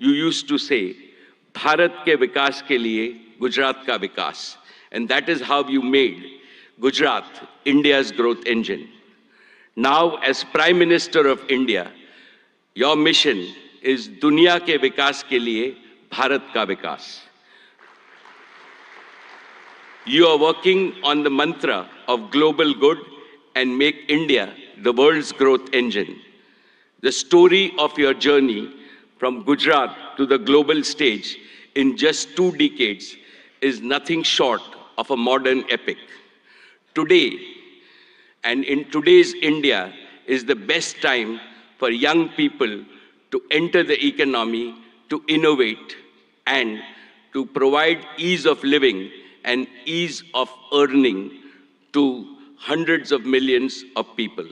you used to say, Bharat ke vikas ke liye, Gujarat ka vikas. And that is how you made Gujarat India's growth engine. Now, as Prime Minister of India, your mission is Dunya ke vikas ke liye, Bharat ka vikas. You are working on the mantra of global good and make India the world's growth engine. The story of your journey from Gujarat to the global stage in just 2 decades is nothing short of a modern epic. Today, and in today's India, is the best time for young people to enter the economy, to innovate, and to provide ease of living and ease of earning to hundreds of millions of people.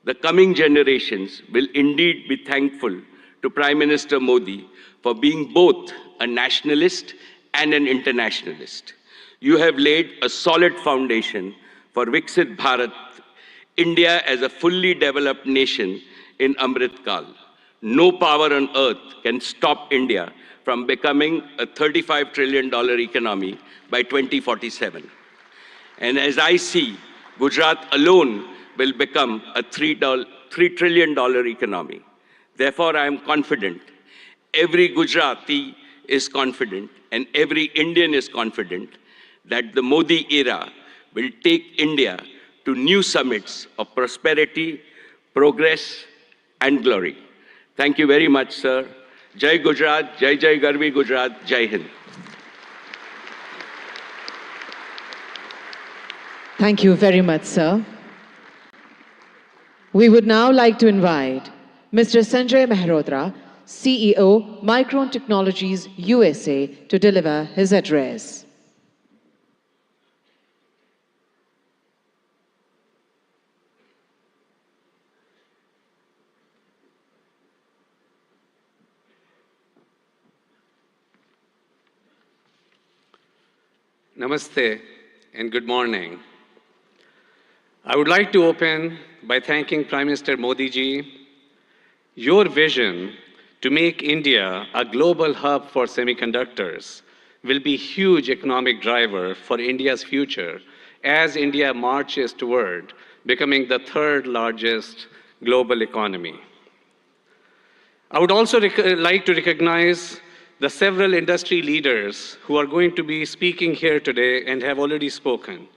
The coming generations will indeed be thankful to Prime Minister Modi for being both a nationalist and an internationalist. You have laid a solid foundation for Viksit Bharat, India as a fully developed nation in Amrit Kal. No power on earth can stop India from becoming a $35 trillion economy by 2047. And as I see, Gujarat alone will become a $3 trillion economy. Therefore, I am confident, every Gujarati is confident, and every Indian is confident that the Modi era will take India to new summits of prosperity, progress, and glory. Thank you very much, sir. Jai Gujarat, Jai Jai Garvi Gujarat, Jai Hind. Thank you very much, sir. We would now like to invite Mr. Sanjay Mehrotra, CEO, Micron Technologies USA, to deliver his address. Namaste and good morning. I would like to open by thanking Prime Minister Modi ji. Your vision to make India a global hub for semiconductors will be a huge economic driver for India's future as India marches toward becoming the third largest global economy. I would also like to recognize the several industry leaders who are going to be speaking here today and have already spoken.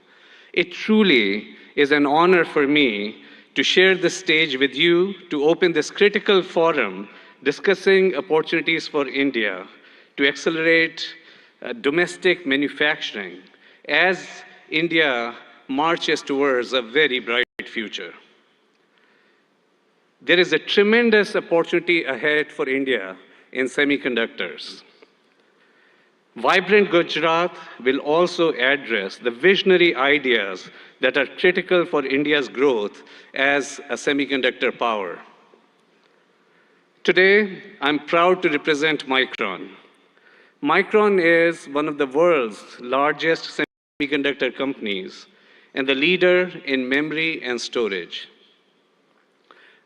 It truly is an honor for me to share the stage with you to open this critical forum discussing opportunities for India to accelerate domestic manufacturing as India marches towards a very bright future. There is a tremendous opportunity ahead for India in semiconductors. Vibrant Gujarat will also address the visionary ideas that are critical for India's growth as a semiconductor power. Today, I'm proud to represent Micron. Micron is one of the world's largest semiconductor companies and the leader in memory and storage.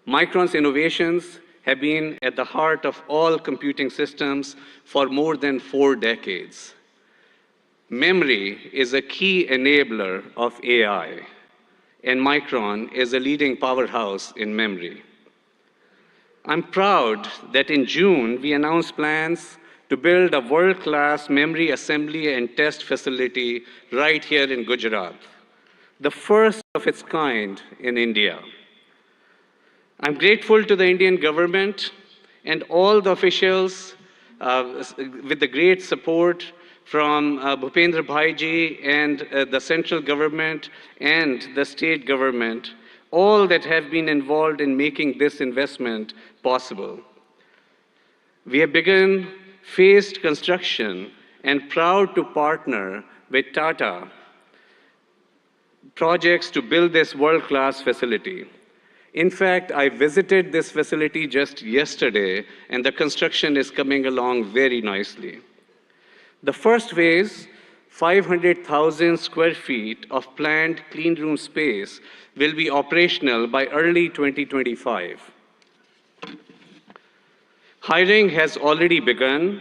Micron's innovations have been at the heart of all computing systems for more than 4 decades. Memory is a key enabler of AI, and Micron is a leading powerhouse in memory. I'm proud that in June, we announced plans to build a world-class memory assembly and test facility right here in Gujarat, the first of its kind in India. I'm grateful to the Indian government and all the officials with the great support from Bhupendra Bhai ji and the central government and the state government, all that have been involved in making this investment possible. We have begun phased construction and proud to partner with Tata projects to build this world-class facility. In fact, I visited this facility just yesterday, and the construction is coming along very nicely. The first phase, 500,000 square feet of planned clean room space, will be operational by early 2025. Hiring has already begun,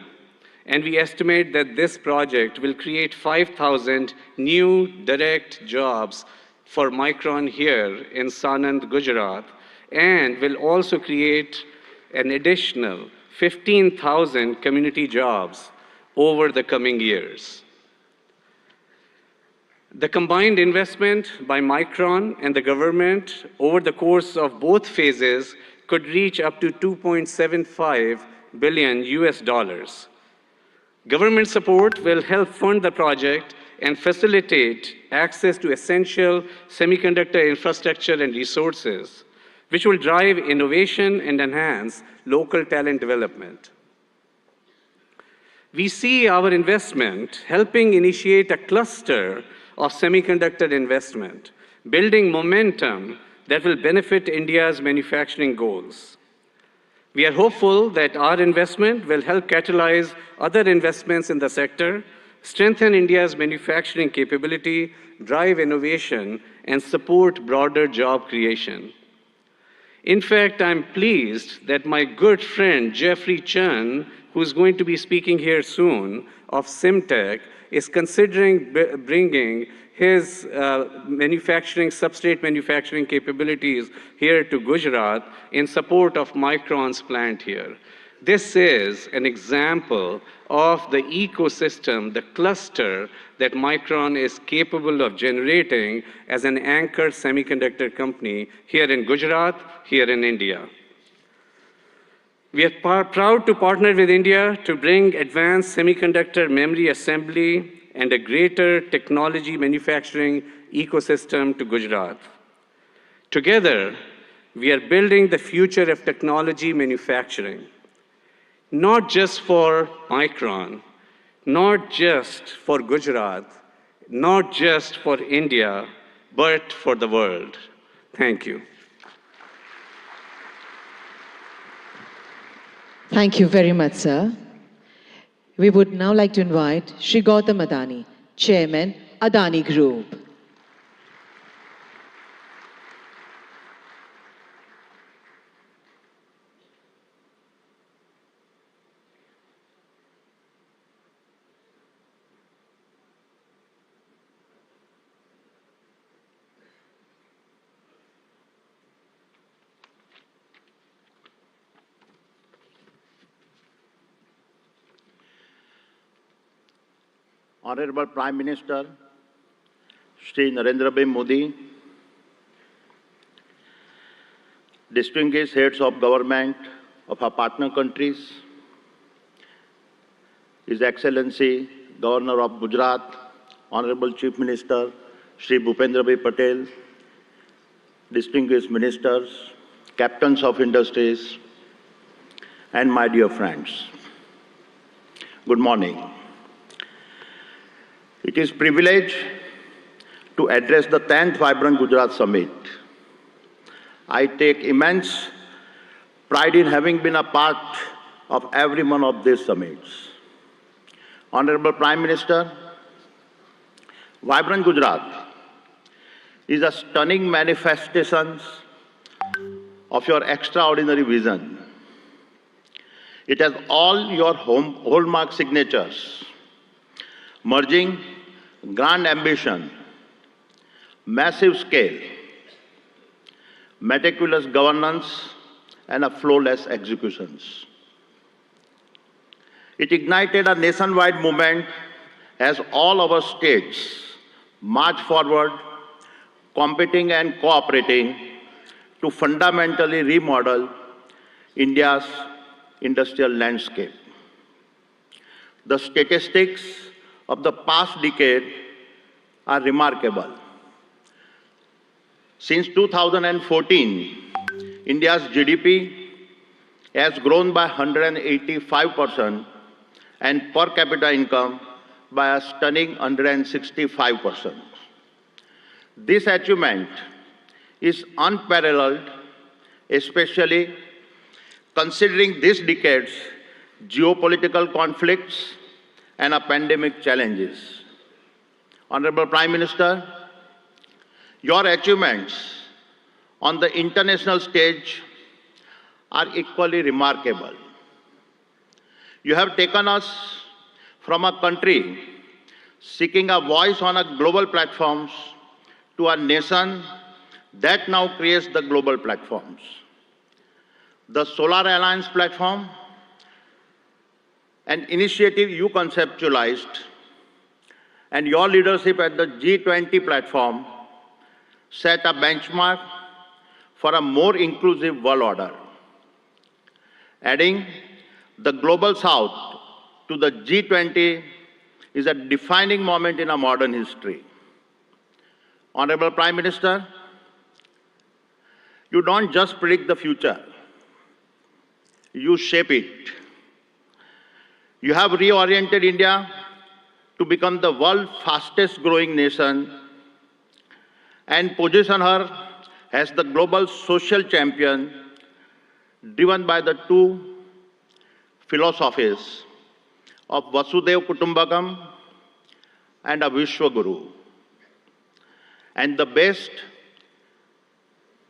and we estimate that this project will create 5,000 new direct jobs for Micron here in Sanand, Gujarat, and will also create an additional 15,000 community jobs over the coming years. The combined investment by Micron and the government over the course of both phases could reach up to 2.75 billion US dollars. Government support will help fund the project and facilitate access to essential semiconductor infrastructure and resources, which will drive innovation and enhance local talent development. We see our investment helping initiate a cluster of semiconductor investment, building momentum that will benefit India's manufacturing goals. We are hopeful that our investment will help catalyze other investments in the sector, strengthen India's manufacturing capability, drive innovation, and support broader job creation. In fact, I'm pleased that my good friend Jeffrey Chen, who's going to be speaking here soon, of Simtech, is considering bringing his substrate manufacturing capabilities here to Gujarat in support of Micron's plant here. This is an example of the ecosystem, the cluster that Micron is capable of generating as an anchor semiconductor company here in Gujarat, here in India. We are proud to partner with India to bring advanced semiconductor memory assembly and a greater technology manufacturing ecosystem to Gujarat. Together, we are building the future of technology manufacturing, not just for Micron, not just for Gujarat, not just for India, but for the world. Thank you. Thank you very much, sir. We would now like to invite Shri Gautam Adani, Chairman, Adani Group. Honorable Prime Minister, Shri Narendra Bhai Modi, distinguished heads of government of our partner countries, His Excellency Governor of Gujarat, Honorable Chief Minister Shri Bhupendra Bhai Patel, distinguished ministers, captains of industries, and my dear friends. Good morning. It is a privilege to address the 10th Vibrant Gujarat Summit. I take immense pride in having been a part of every one of these summits. Honorable Prime Minister, Vibrant Gujarat is a stunning manifestation of your extraordinary vision. It has all your hallmark signatures, merging grand ambition, massive scale, meticulous governance, and a flawless executions. It ignited a nationwide movement as all our states march forward, competing and cooperating to fundamentally remodel India's industrial landscape. The statistics of the past decade are remarkable. Since 2014, India's GDP has grown by 185% and per capita income by a stunning 165%. This achievement is unparalleled, especially considering this decade's geopolitical conflicts and pandemic challenges. Honorable Prime Minister, your achievements on the international stage are equally remarkable. You have taken us from a country seeking a voice on a global platforms to a nation that now creates the global platforms. The Solar Alliance platform, an initiative you conceptualized, and your leadership at the G20 platform set a benchmark for a more inclusive world order. Adding the Global South to the G20 is a defining moment in our modern history. Honorable Prime Minister, you don't just predict the future, you shape it. You have reoriented India to become the world's fastest growing nation and position her as the global social champion driven by the two philosophies of Vasudhaiva Kutumbakam and a Vishwaguru. And the best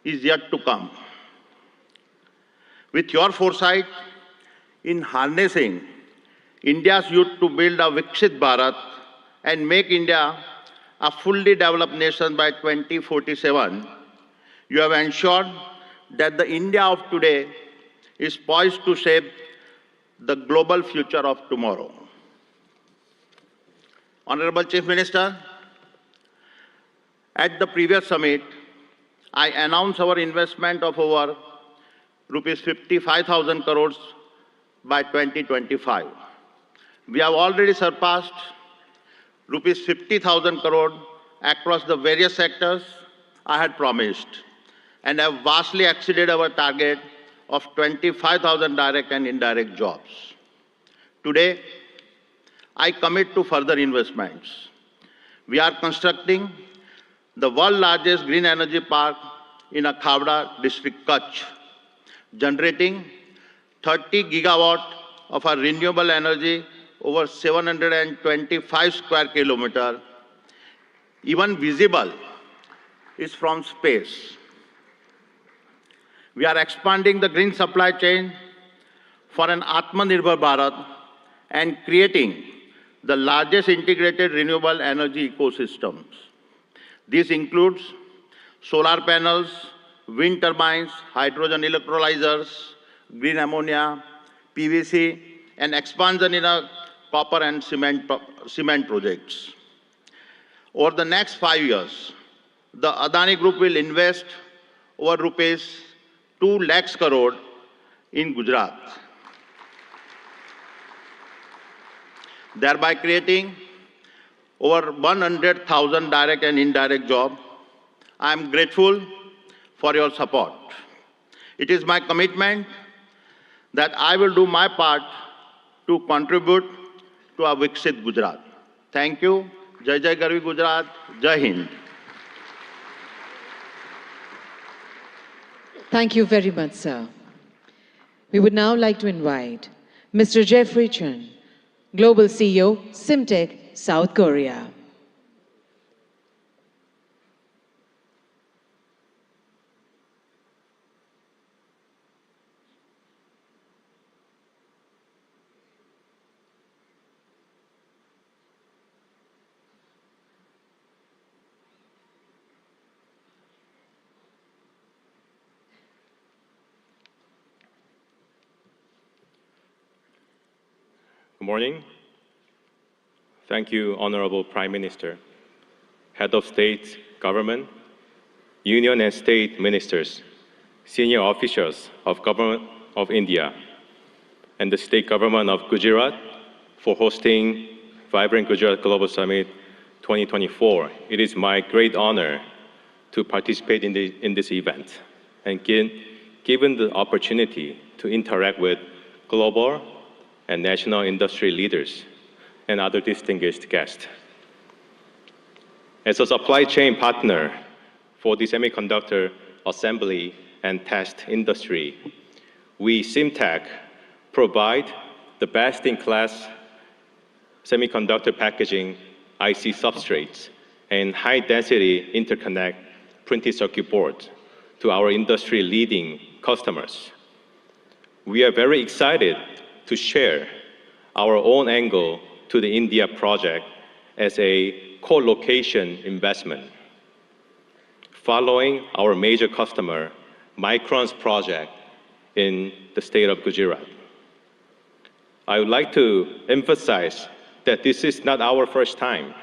is yet to come. With your foresight in harnessing India's youth to build a Viksit Bharat and make India a fully developed nation by 2047, you have ensured that the India of today is poised to shape the global future of tomorrow. Honorable Chief Minister, at the previous summit, I announced our investment of over rupees 55,000 crores by 2025. We have already surpassed rupees 50,000 crore across the various sectors I had promised and have vastly exceeded our target of 25,000 direct and indirect jobs. Today, I commit to further investments. We are constructing the world's largest green energy park in Khavda district, Kutch, generating 30 gigawatt of our renewable energy over 725 square kilometers. Even visible is from space. We are expanding the green supply chain for an Atmanirbhar Bharat and creating the largest integrated renewable energy ecosystems. This includes solar panels, wind turbines, hydrogen electrolyzers, green ammonia, PVC, and expansion in copper and cement projects. Over the next 5 years, the Adani Group will invest over rupees 2 lakhs crore in Gujarat, thereby creating over 100,000 direct and indirect jobs. I am grateful for your support. It is my commitment that I will do my part to contribute to a Viksit Gujarat. Thank you. Jai Jai Garvi Gujarat. Jai Hind. Thank you very much, sir. We would now like to invite Mr. Jeffrey Chen, Global CEO, Simtech, South Korea. Good morning. Thank you, Honorable Prime Minister, Head of State, Government, Union and State Ministers, senior officials of Government of India, and the State Government of Gujarat for hosting Vibrant Gujarat Global Summit 2024. It is my great honor to participate in this event and given the opportunity to interact with global and national industry leaders and other distinguished guests. As a supply chain partner for the semiconductor assembly and test industry, we, Simtech, provide the best-in-class semiconductor packaging, IC substrates, and high-density interconnect printed circuit boards to our industry-leading customers. We are very excited to share our own angle to the India project as a co-location investment. Following our major customer, Micron's project in the state of Gujarat. I would like to emphasize that this is not our first time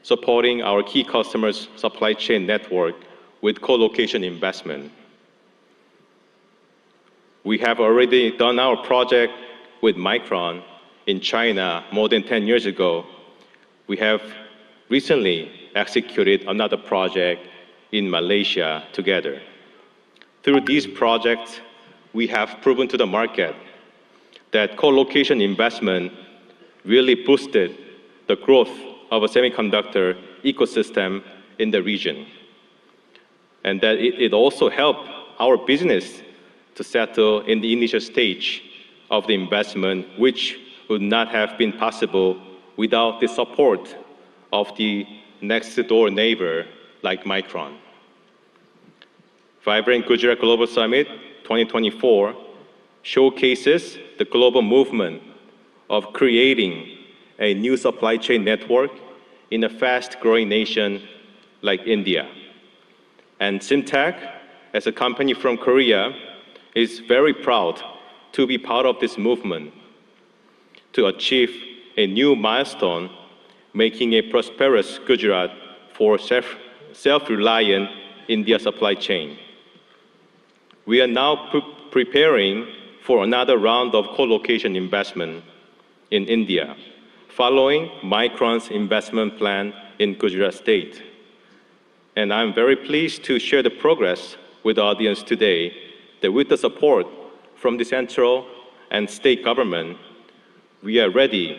supporting our key customers' supply chain network with co-location investment. We have already done our project with Micron in China more than 10 years ago. We have recently executed another project in Malaysia together. Through these projects, we have proven to the market that co-location investment really boosted the growth of a semiconductor ecosystem in the region. And that it also helped our business to settle in the initial stage of the investment, which would not have been possible without the support of the next door neighbor like Micron. Vibrant Gujarat Global Summit 2024 showcases the global movement of creating a new supply chain network in a fast-growing nation like India. And Simtech, as a company from Korea, is very proud to be part of this movement to achieve a new milestone, making a prosperous Gujarat for self-reliant India supply chain. We are now preparing for another round of co-location investment in India, following Micron's investment plan in Gujarat state. And I'm very pleased to share the progress with the audience today that with the support from the central and state government, we are ready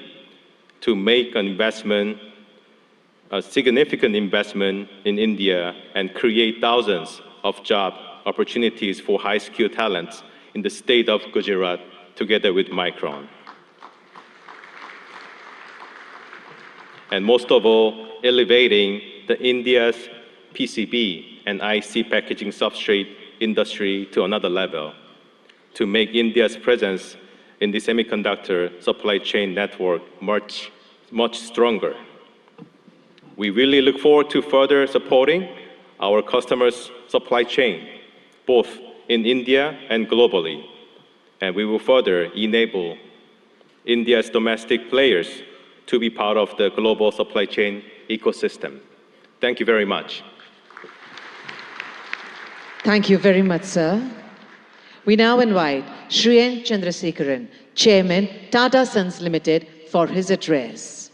to make an investment, a significant investment in India and create thousands of job opportunities for high-skilled talents in the state of Gujarat together with Micron. And most of all, elevating the India's PCB and IC packaging substrate industry to another level to make India's presence in the semiconductor supply chain network much stronger. We really look forward to further supporting our customers' supply chain, both in India and globally. And we will further enable India's domestic players to be part of the global supply chain ecosystem. Thank you very much. Thank you very much, sir. We now invite Shri N. Chandrasekaran, Chairman, Tata Sons Limited, for his address.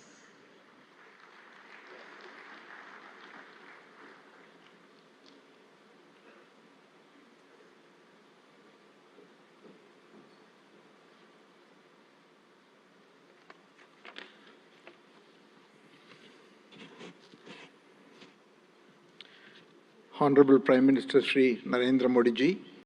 Honorable Prime Minister Shri Narendra Modi ji,